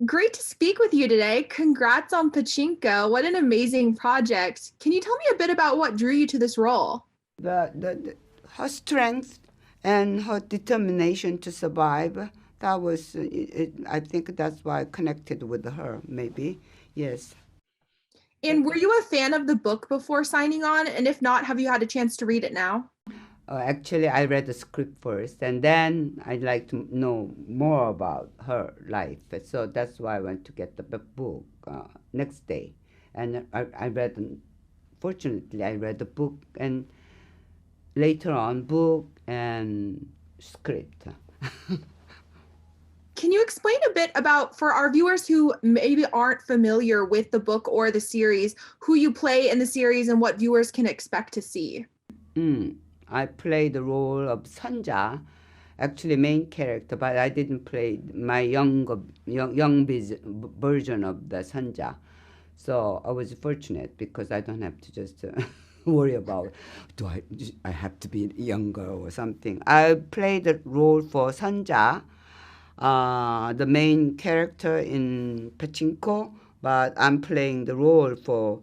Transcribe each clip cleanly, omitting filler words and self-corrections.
Great to speak with you today. Congrats on Pachinko. What an amazing project. Can you tell me a bit about what drew you to this role? Her strength and her determination to survive. That was, I think that's why I connected with her, maybe. Yes. And were you a fan of the book before signing on? And if not, have you had a chance to read it now? Actually, I read the script first, and then I'd like to know more about her life. So that's why I went to get the book next day. And I read, fortunately, I read the book and later on, book and script. Can you explain a bit about, for our viewers who maybe aren't familiar with the book or the series, who you play in the series and what viewers can expect to see? Mm. I played the role of Sanja, actually main character, but I didn't play my version of the Sanja. So I was fortunate because I don't have to just worry about do I have to be younger or something. I played the role for Sanja, the main character in Pachinko, but I'm playing the role for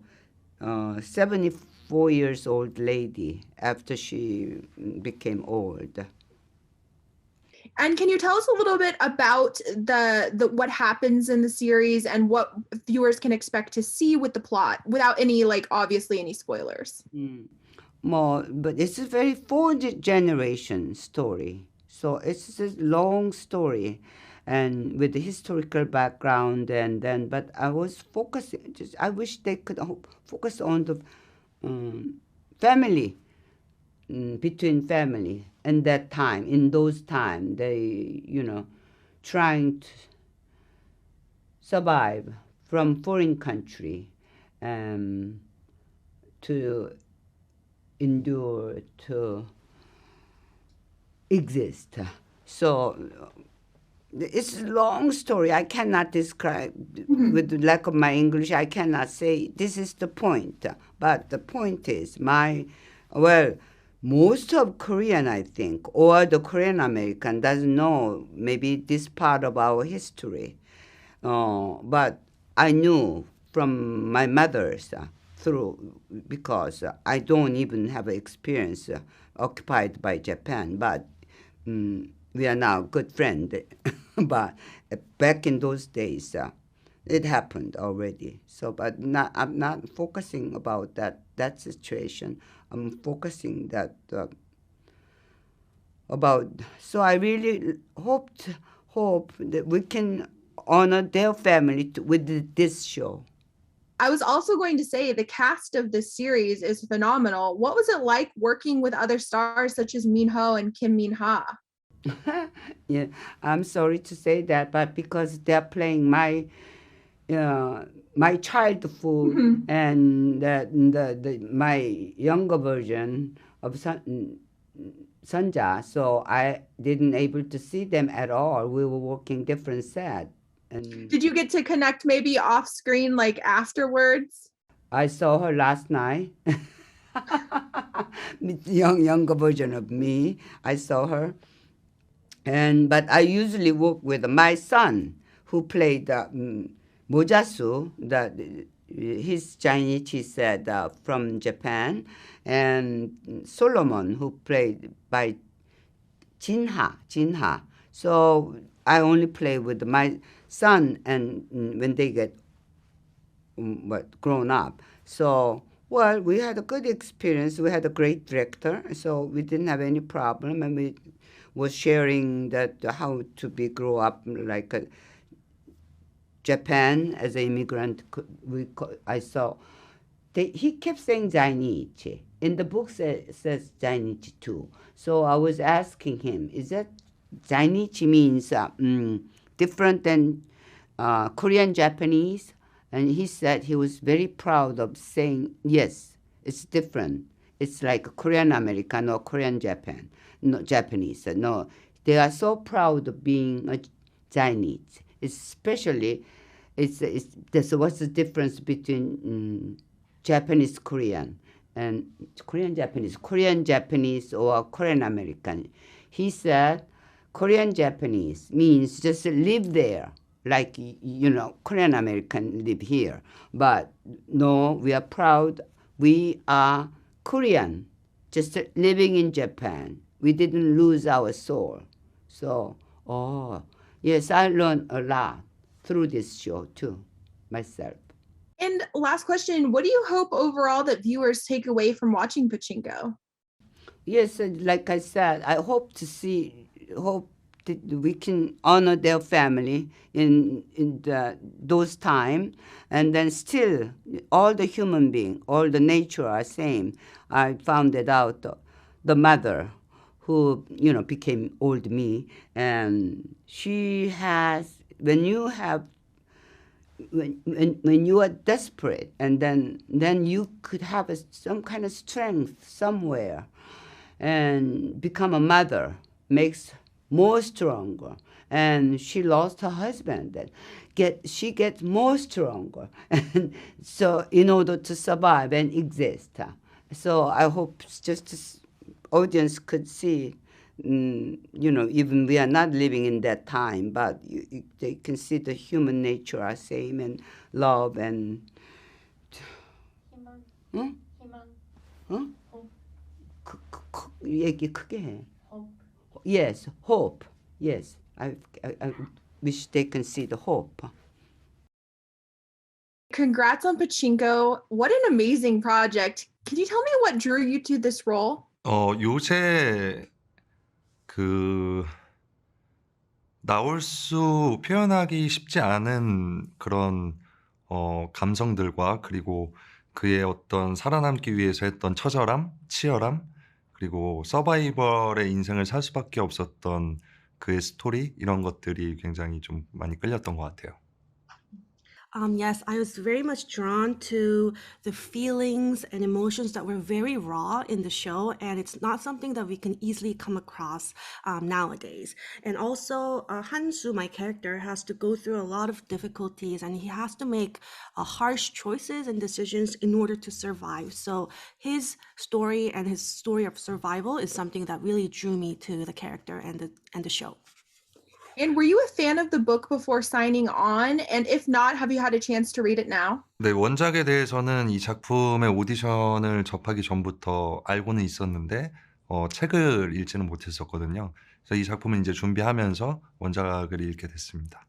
74 years old lady after she became old. And can you tell us a little bit about the what happens in the series and what viewers can expect to see with the plot without any like obviously any spoilers? Mm. More, but it's a very four generation story. So it's a long story, and with the historical background, and then. But I was focusing. Just I wish they could focus on the um, family, between family, and that time. In those time, they trying to survive from foreign country, um, to endure to exist. So it's a long story. I cannot describe Mhm. with the lack of my English. I cannot say this is the point. But the point is well, most of Korean, I think, or the Korean American doesn't know maybe this part of our history. But I knew from my mother's through because I don't even have experience occupied by Japan, but we are now good friends. But back in those days, it happened already. So, but I'm not focusing about that situation. I'm focusing that about. So I really hope that we can honor their family with this show. I was also going to say the cast of this series is phenomenal. What was it like working with other stars such as Minho and Kim Min Ha? Yeah, I'm sorry to say that, but because they're playing uh, my childhood Mhm. and my younger version of Sanja, so I didn't able to see them at all. We were working different set, and Did you get to connect maybe off screen like afterwards? I saw her last night. Younger version of me. I saw her, and but I usually work with my son who played Mojasu. That his Chinese he said from Japan, and Solomon who played by Jinha. So I only play with my son, and when they get but grown up. So, well, we had a good experience. We had a great director, so we didn't have any problem, and we was sharing that how to be grow up like Japan as an immigrant. I saw he kept saying Zainichi. In the book says Zainichi too. So I was asking him, is that Zainichi means different than Korean Japanese? And he said he was very proud of saying, yes, it's different. It's like Korean American or Korean Japan, no Japanese. No, they are so proud of being a Chinese. Especially, that's what's the difference between Japanese Korean and Korean Japanese or Korean American. He said Korean Japanese means just live there, like Korean American live here. But no, we are proud. We are Korean, just living in Japan. We didn't lose our soul. So, oh, yes, I learned a lot through this show too, myself. And last question, what do you hope overall that viewers take away from watching Pachinko? Yes, like I said, I hope that we can honor their family in those time, and then still all the human being, all the nature are same. I found it out. The mother, who became old me, and she has when you are desperate, and then you could have some kind of strength somewhere and become a mother, makes more stronger. And she lost her husband, and she gets more stronger, and so in order to survive and exist. So I hope just audience could see, even we are not living in that time, but they can see the human nature are same, and love and 희망, 응? 희망, 어? hope, 얘기 크게 해. hope. Yes, hope. Yes, I wish they can see the hope. Congrats on Pachinko. What an amazing project. Can you tell me what drew you to this role? 요새 그 나올 수 표현하기 쉽지 않은 그런 감성들과, 그리고 그의 어떤 살아남기 위해서 했던 처절함, 치열함, 그리고 서바이벌의 인생을 살 수밖에 없었던 그의 스토리, 이런 것들이 굉장히 좀 많이 끌렸던 것 같아요. Yes, I was very much drawn to the feelings and emotions that were very raw in the show, and it's not something that we can easily come across nowadays. And also, Hansu, my character, has to go through a lot of difficulties, and he has to make harsh choices and decisions in order to survive. So his story and his story of survival is something that really drew me to the character and the show. And were you a fan of the book before signing on? And if not, have you had a chance to read it now? 네, 원작에 대해서는 이 작품의 오디션을 접하기 전부터 알고는 있었는데 책을 읽지는 못했었거든요. 그래서 이 작품을 이제 준비하면서 원작을 읽게 됐습니다.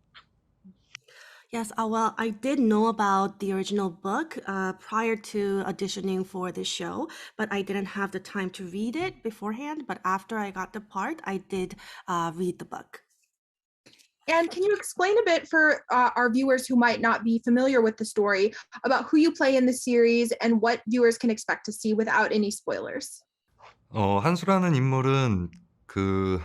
Yes, well, I did know about the original book prior to auditioning for this show, but I didn't have the time to read it beforehand. But after I got the part, I did read the book. And can you explain a bit for our viewers who might not be familiar with the story about who you play in the series and what viewers can expect to see without any spoilers? 한수라는 인물은 그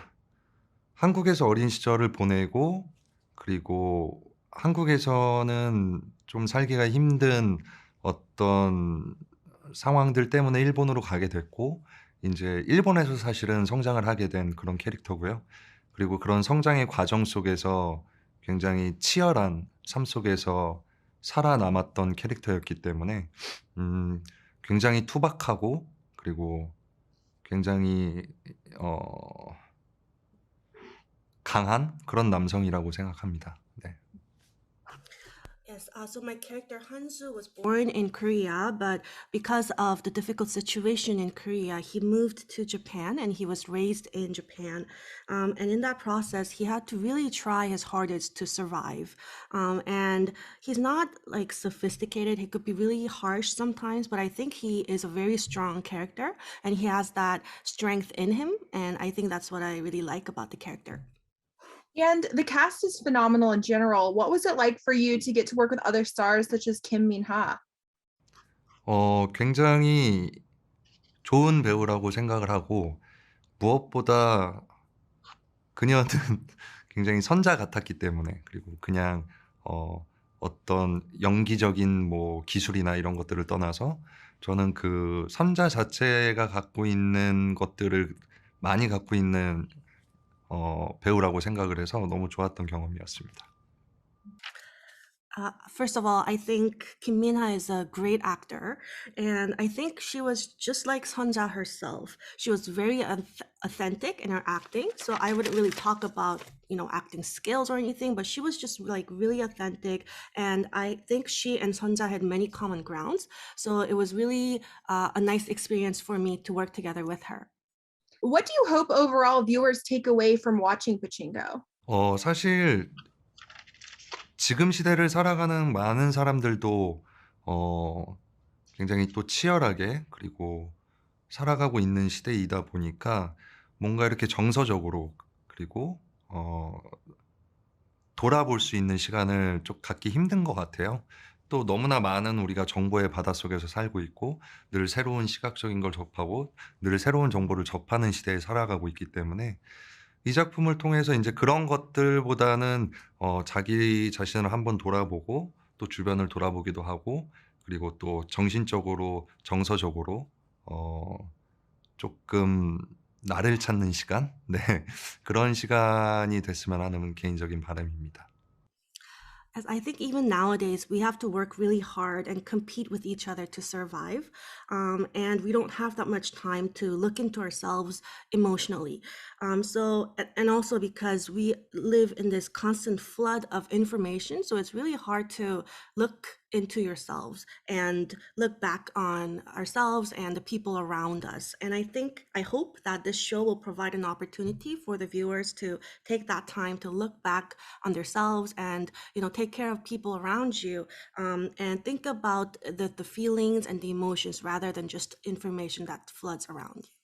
한국에서 어린 시절을 보내고, 그리고 한국에서는 좀 살기가 힘든 어떤 상황들 때문에 일본으로 가게 됐고, 이제 일본에서 사실은 성장을 하게 된 그런 캐릭터고요. 그리고 그런 성장의 과정 속에서 굉장히 치열한 삶 속에서 살아남았던 캐릭터였기 때문에 굉장히 투박하고, 그리고 굉장히 강한 그런 남성이라고 생각합니다. 네. Yes, so my character Hansu was born in Korea, but because of the difficult situation in Korea, he moved to Japan and he was raised in Japan. And in that process, he had to really try his hardest to survive. And he's not like sophisticated. He could be really harsh sometimes, but I think he is a very strong character and he has that strength in him. And I think that's what I really like about the character. And the cast is phenomenal in general. What was it like for you to get to work with other stars such as Kim Min-ha? 굉장히 좋은 배우라고 생각을 하고, 무엇보다 그녀는 굉장히 선자 같았기 때문에, 그리고 그냥 어떤 연기적인 뭐 기술이나 이런 것들을 떠나서 저는 그 선자 자체가 갖고 있는 것들을 많이 갖고 있는 배우라고 생각을 해서 너무 좋았던 경험이었습니다. First of all, I think Kim Min-ha is a great actor, and I think she was just like Sunja herself. She was very authentic in her acting, so I wouldn't really talk about, you know, acting skills or anything, but she was just like really authentic, and I think she and Sunja had many common grounds, so it was really a nice experience for me to work together with her. What do you hope overall viewers take away from watching Pachinko? 사실 지금 시대를 살아가는 많은 사람들도 굉장히 또 치열하게 그리고 살아가고 있는 시대이다 보니까 뭔가 이렇게 정서적으로 그리고 돌아볼 수 있는 시간을 좀 갖기 힘든 것 같아요. 또 너무나 많은 우리가 정보의 바닷속에서 살고 있고 늘 새로운 시각적인 걸 접하고 늘 새로운 정보를 접하는 시대에 살아가고 있기 때문에 이 작품을 통해서 이제 그런 것들보다는 자기 자신을 한번 돌아보고 또 주변을 돌아보기도 하고 그리고 또 정신적으로 정서적으로 조금 나를 찾는 시간? 네. 그런 시간이 됐으면 하는 개인적인 바람입니다. As I think even nowadays, we have to work really hard and compete with each other to survive. And we don't have that much time to look into ourselves emotionally. And also because we live in this constant flood of information, so it's really hard to look into yourselves and look back on ourselves and the people around us. And I hope that this show will provide an opportunity for the viewers to take that time to look back on themselves and, you know, take care of people around you, and think about the feelings and the emotions rather than just information that floods around you.